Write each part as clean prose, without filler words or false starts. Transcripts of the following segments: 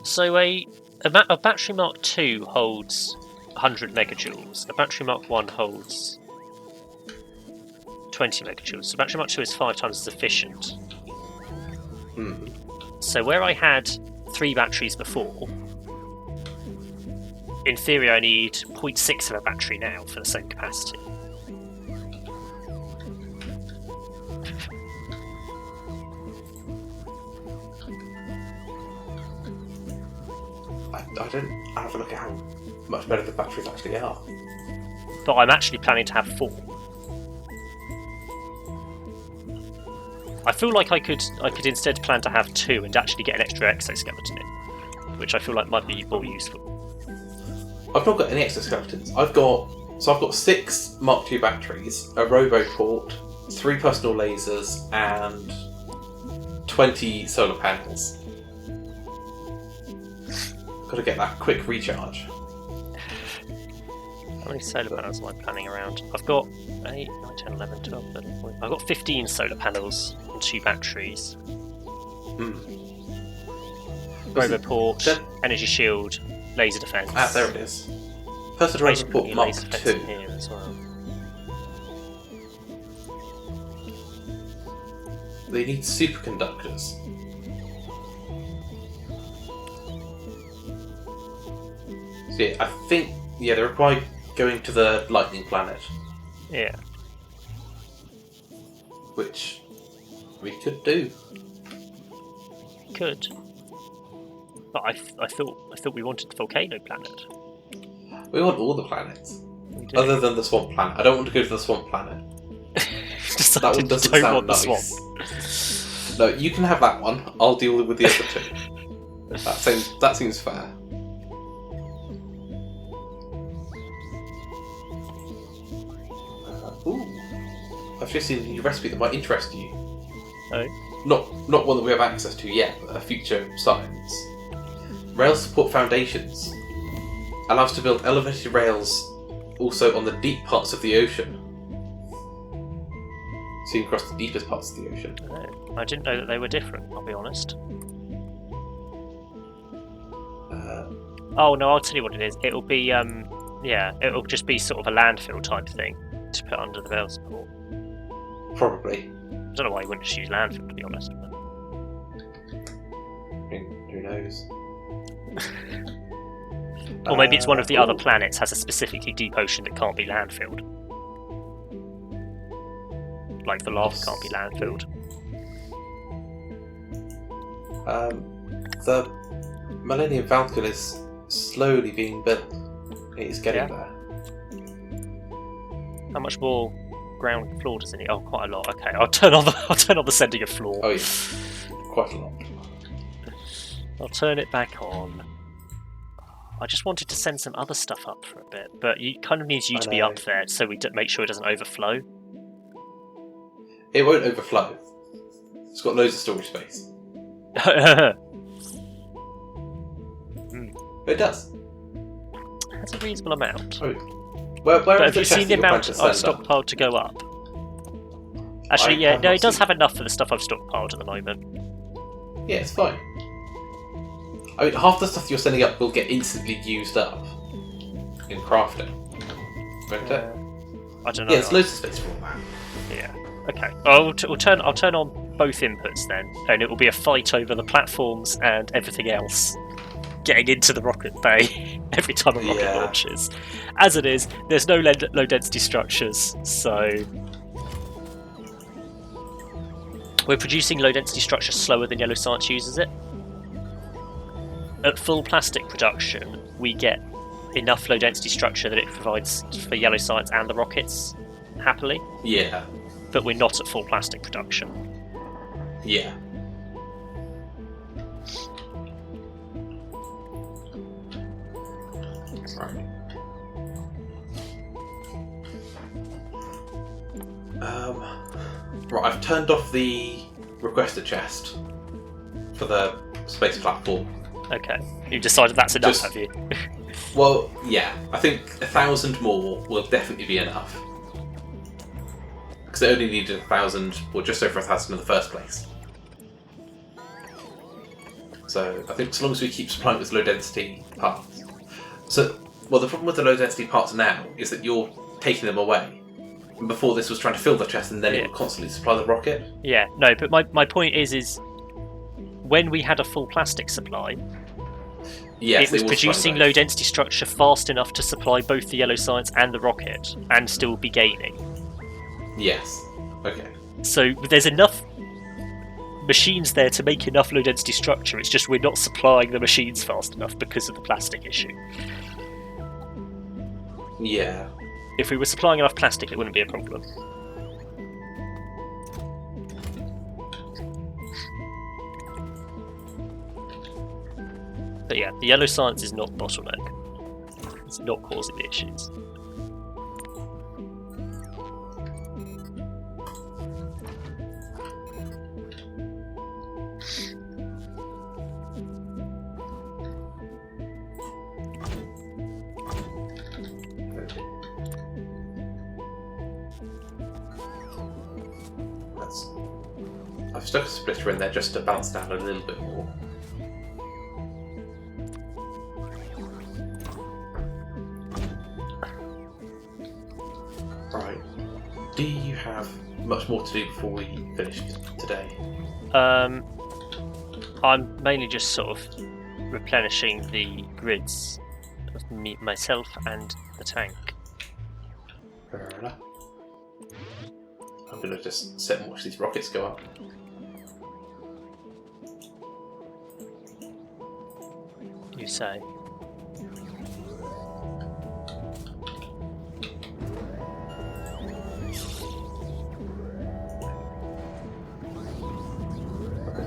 So a battery Mark II holds 100 megajoules. A battery Mark 1 holds 20 megajoules. So battery Mark II is 5 times as efficient. So where I had 3 batteries before, in theory I need 0.6 of a battery now for the same capacity. I don't have a look at how much better the batteries actually are. But I'm actually planning to have 4. I feel like I could instead plan to have 2 and actually get an extra exoskeleton in, which I feel like might be more useful. I've not got any exoskeletons. I've got 6 Mark II batteries, a Roboport, 3 personal lasers, and 20 solar panels. Got to get that quick recharge. How many solar panels am I planning around? I've got 8, 9, 10, 11, 12, 13, 14. I've got 15 solar panels and 2 batteries. Roboport, energy shield, laser defense. Ah, there it is. Personal Roboport Mark II. Here as well. They need superconductors. So yeah, I think they're probably going to the lightning planet. Yeah. Which we could do. Could. But I thought we wanted the volcano planet. We want all the planets. We do. Other than the swamp planet. I don't want to go to the swamp planet. That one doesn't sound nice. No, you can have that one. I'll deal with the other 2. That seems fair. I've just seen a new recipe that might interest you. Oh? Not one that we have access to yet, but a future science. Rail support foundations. Allows to build elevated rails also on the deep parts of the ocean. Seen across the deepest parts of the ocean. Oh, I didn't know that they were different, I'll be honest. Oh no, I'll tell you what it is. It'll be, it'll just be sort of a landfill type thing to put under the rail support. Probably. I don't know why you wouldn't just use landfill, to be honest. But... Who knows? Or maybe it's one of the other planets has a specifically deep ocean that can't be landfilled. Like the lava can't be landfilled. The Millennium Falcon is slowly being built. It's getting there. How much more ground floor does it need? Oh, quite a lot. Okay, I'll turn on the sending of floor. Oh yeah, quite a lot. I'll turn it back on. I just wanted to send some other stuff up for a bit, but it kind of needs you to be up there so we make sure it doesn't overflow. It won't overflow. It's got loads of storage space. It does. That's a reasonable amount. Oh. Where but is have you seen the amount I've stockpiled to go up? Actually, it does have enough for the stuff I've stockpiled at the moment. Yeah, it's fine. I mean, half the stuff you're sending up will get instantly used up in crafting. Won't it? I don't know. Yeah, there's loads of space for all that. Yeah. Okay. I'll turn on both inputs then, and it will be a fight over the platforms and everything else getting into the rocket bay every time a rocket launches. As it is, there's no low density structures, so we're producing low density structures slower than Yellow Science uses it. At full plastic production, we get enough low density structure that it provides for Yellow Science and the rockets happily. Yeah. But we're not at full plastic production. Yeah. Right. Right, I've turned off the requester chest for the space platform. Okay. You've decided that's enough, have you? Well, yeah. I think 1,000 more will definitely be enough. Because it only needed 1,000, or just over 1,000 in the first place. So So I think as long as we keep supplying with low density parts. So, well, the problem with the low density parts now is that you're taking them away. And before this was trying to fill the chest, and then it would constantly supply the rocket. Yeah, no, but my point is when we had a full plastic supply, yes, it was producing low density structure fast enough to supply both the yellow science and the rocket, and still be gaining. Yes. Okay. So there's enough machines there to make enough low density structure, it's just we're not supplying the machines fast enough because of the plastic issue. Yeah. If we were supplying enough plastic, it wouldn't be a problem. But yeah, the yellow science is not the bottleneck. It's not causing the issues. I've stuck a splitter in there just to bounce down a little bit more. Right. Do you have much more to do before we finish today? I'm mainly just sort of replenishing the grids of myself and the tank. Fair enough. I'm going to just sit and watch these rockets go up. You say.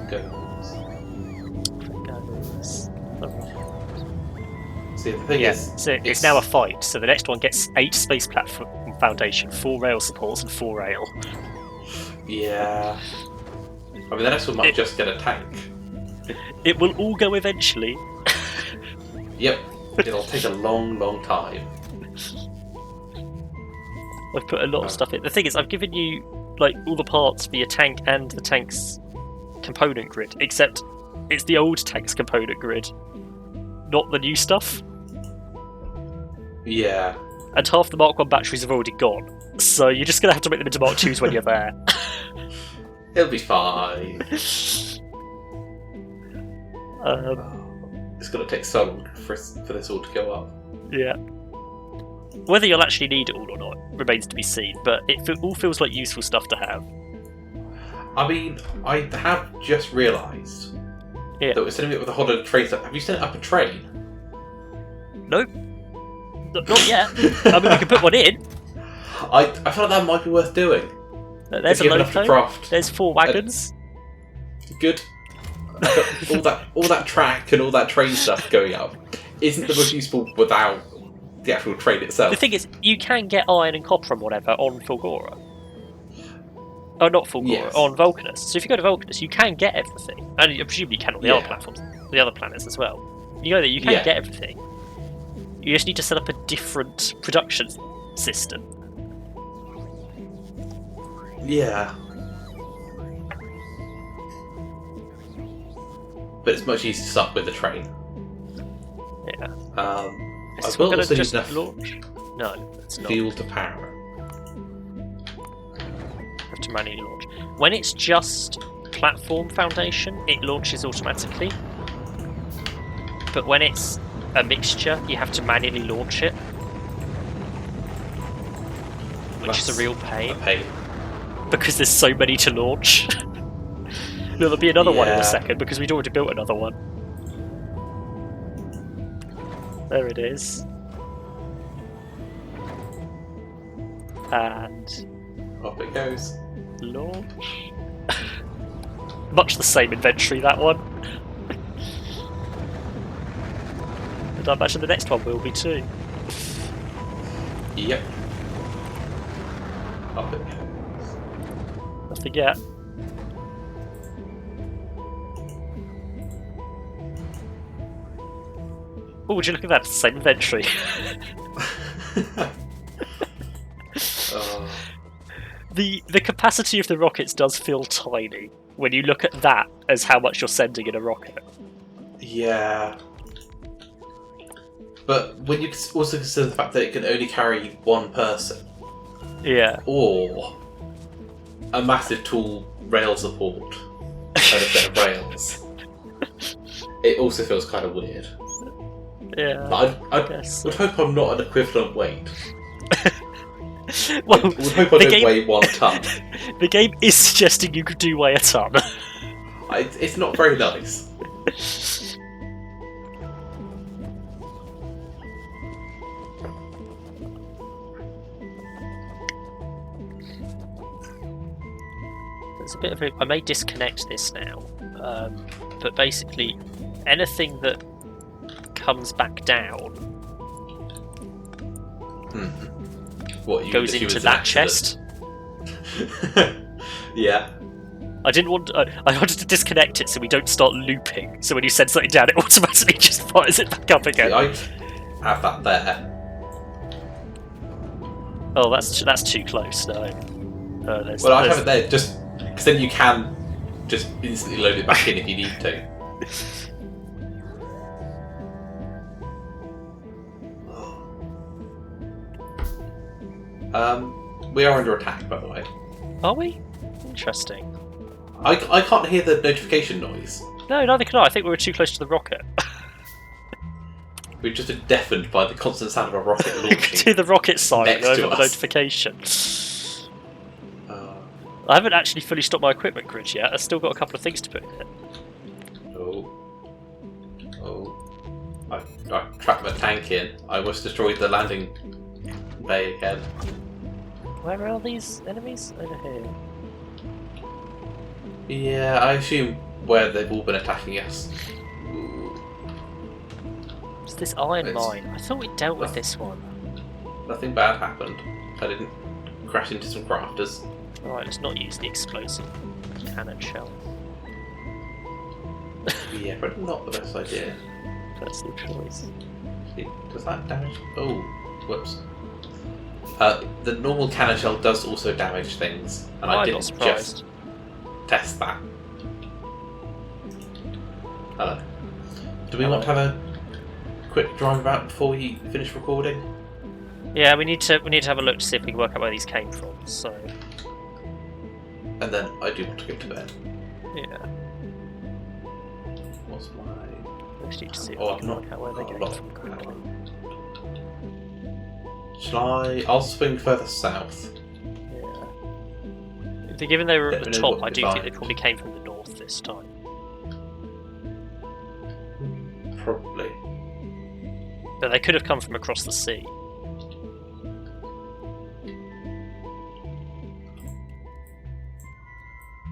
Goes. See, the thing is... So it's now a fight, so the next one gets 8 space platform foundation, 4 rail supports and 4 rail. Yeah. I mean, the next one might just get a tank. It will all go eventually. Yep. It'll take a long, long time. I've put a lot of stuff in. The thing is, I've given you like all the parts for your tank and the tank's component grid, except it's the old tank's component grid, not the new stuff. Yeah. And half the Mark 1 batteries have already gone, so you're just going to have to make them into Mark 2s when you're there. It'll be fine. It's going to take so long for this all to go up. Yeah. Whether you'll actually need it all or not remains to be seen, but it all feels like useful stuff to have. I mean, I have just realised that we're setting it with a whole load of trains up. Have you set up a train? Nope. Not yet. I mean, we can put one in. I feel like that might be worth doing. There's a loco. There's 4 wagons. Good. all that track and all that train stuff going up isn't the most useful without the actual train itself. The thing is, you can get iron and copper and whatever on Fulgora. Oh, not Fulgora, yes. On Vulcanus. So if you go to Vulcanus, you can get everything. And I presume you can on the other platforms, the other planets as well. You know that you can get everything. You just need to set up a different production system. Yeah. But it's much easier to start with the train. Yeah. As well as just launch? No, it's not. Fuel to power. Have to manually launch. When it's just platform foundation, it launches automatically. But when it's a mixture, you have to manually launch it. Which is a real pain. Because there's so many to launch. There'll be another one in a second because we'd already built another one. There it is. And off it goes. Launch. Much the same inventory, that one. And I imagine the next one will be too. Yep. Up it goes. Nothing yet. Oh, would you look at that? It's the same inventory. The capacity of the rockets does feel tiny when you look at that as how much you're sending in a rocket. Yeah. But when you also consider the fact that it can only carry one person, Yeah. or a massive tall rail support and a set of rails, it also feels kind of weird. Yeah. I guess would hope I'm not an equivalent weight. Well, I would hope I don't weigh 1 ton. the game is suggesting you could do weigh a ton. It's not very nice. There's a bit of I may disconnect this now, but basically, anything that comes back down What, you goes into that chest. Yeah. I didn't want. I wanted to disconnect it so we don't start looping. So when you send something down, it automatically just fires it back up again. See, I have that there. Oh, that's too close. No. Well, I have it there just because then you can just instantly load it back in if you need to. We are under attack, by the way. Are we? Interesting. I can't hear the notification noise. No, neither can I. I think we were too close to the rocket. We've just been deafened by the constant sound of a rocket launching. To the rocket siren next over to the us. notification. I haven't actually fully stopped my equipment grid yet. I've still got a couple of things to put in it. I trapped my tank in. I almost destroyed the landing bay again. Where are these enemies? Over here. Yeah, I assume where they've all been attacking us. It's this iron mine. I thought we dealt with this one. Nothing bad happened. I didn't crash into some crafters. Alright, let's not use the explosive cannon shell. Yeah, but not the best idea. Personal choice. Does that damage? Oh, whoops. The normal cannon shell does also damage things, and I I'm didn't not surprised. just test that. Hello. Do we want to have a quick drive about before we finish recording? Yeah, we need to have a look to see if we can work out where these came from. So. And then I do want to go to bed. Yeah. What's my? Let's need to see if Oh, we can I've work out where they got a came lot. from quickly. Shall I? I'll swing further south. Yeah. Given they were at the top, I do think they probably came from the north this time. Probably. But they could have come from across the sea.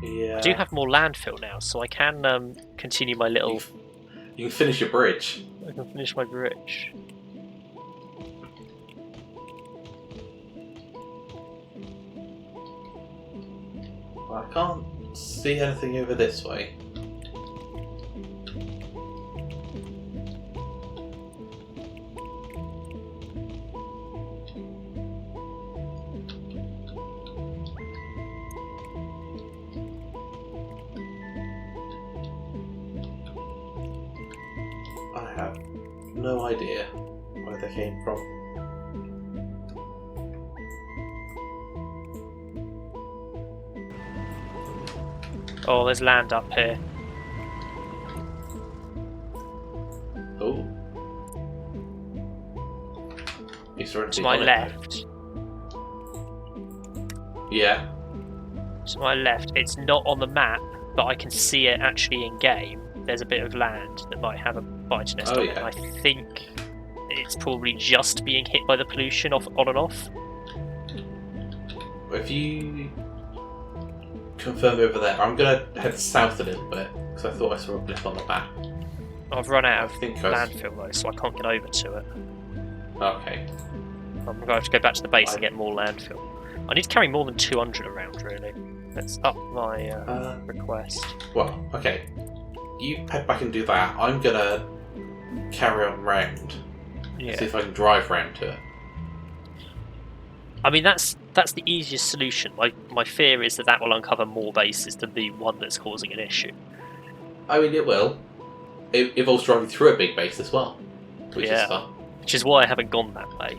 Yeah. I do have more landfill now, so I can continue my little... You can finish your bridge. I can finish my bridge. I can't see anything over this way. I have no idea where they came from. Oh, there's land up here. Oh. Is there To anything my on it? left. Yeah. To my left. It's not on the map, but I can see it actually in game. There's a bit of land that might have a bite nest on it. yeah. And I think it's probably just being hit by the pollution on and off. If you confirm over there, I'm going to head south a little bit because I thought I saw a blip on the map. I've run out I of think I was- landfill though, so I can't get over to it. Okay. I'm going to have to go back to the base and get more landfill. I need to carry more than 200 around, really. Let's up my request. Well, okay. You head back and do that. I'm going to carry on round. Yeah. See if I can drive round to it. I mean, that's the easiest solution. My fear is that will uncover more bases than the one that's causing an issue. I mean, it will. it involves driving through a big base as well, which is fun. Which is why I haven't gone that way.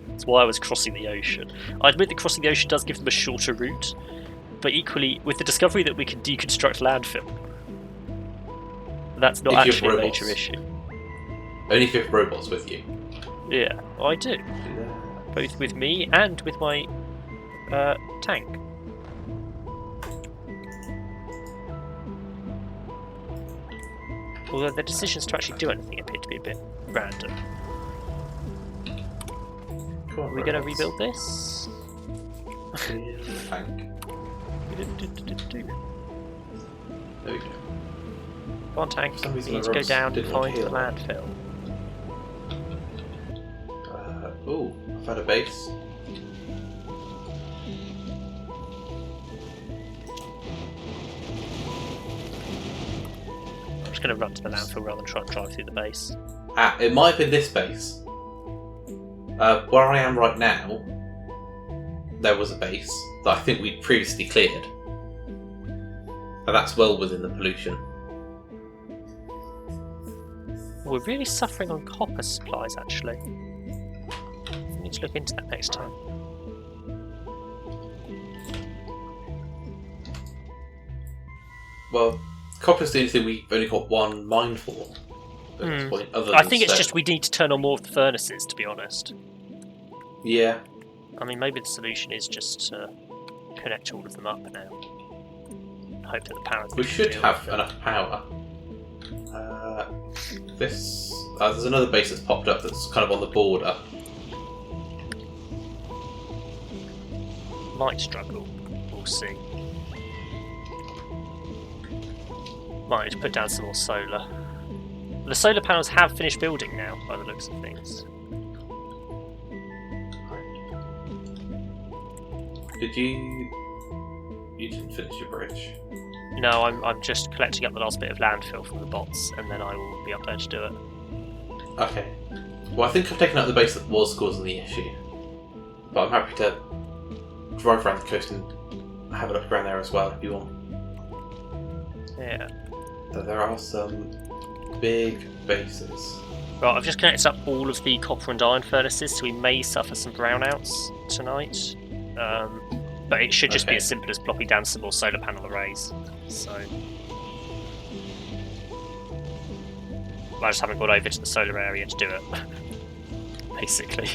That's why I was crossing the ocean. I admit that crossing the ocean does give them a shorter route, but equally, with the discovery that we can deconstruct landfill, that's not actually a major issue. Only if you have robots with you. Yeah, I do. Both with me and with my tank. Although the decisions to actually do anything appear to be a bit random. Are we going to rebuild this? Tank. There we go. Go on, tank. We need to go down and find the landfill. Oh, I found a base. I'm just going to run to the landfill rather than try and drive through the base. It might have been this base. Where I am right now, there was a base that I think we'd previously cleared. And that's well within the pollution. We're really suffering on copper supplies, actually. We need to look into that next time. Well, copper's the only thing we've only got one mine for at this point. I think it's just we need to turn on more of the furnaces, to be honest. Yeah. I mean, maybe the solution is just to connect all of them up now. Hope that the power. We should have enough power. There's another base that's popped up that's kind of on the border. Might struggle. We'll see. Might need to put down some more solar. The solar panels have finished building now, by the looks of things. Did you? You didn't finish your bridge. No, I'm just collecting up the last bit of landfill from the bots, and then I will be up there to do it. Okay. Well, I think I've taken out the base that was causing the issue, but I'm happy to drive around the coast and have a look around there as well if you want. Yeah. So there are some big bases. Right, I've just connected up all of the copper and iron furnaces, so we may suffer some brownouts tonight. But it should just be as simple as plopping down some more solar panel arrays. So I just haven't got over to the solar area to do it. Basically.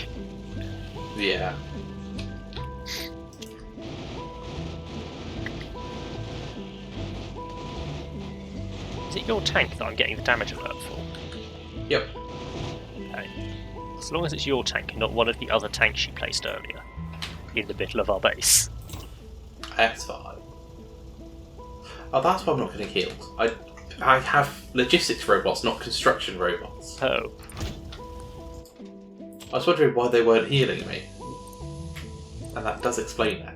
Yeah. Is it your tank that I'm getting the damage alert for? Yep. Okay. As long as it's your tank and not one of the other tanks you placed earlier in the middle of our base. That's fine. Oh, that's why I'm not getting healed. I have logistics robots, not construction robots. Oh. I was wondering why they weren't healing me. And that does explain that.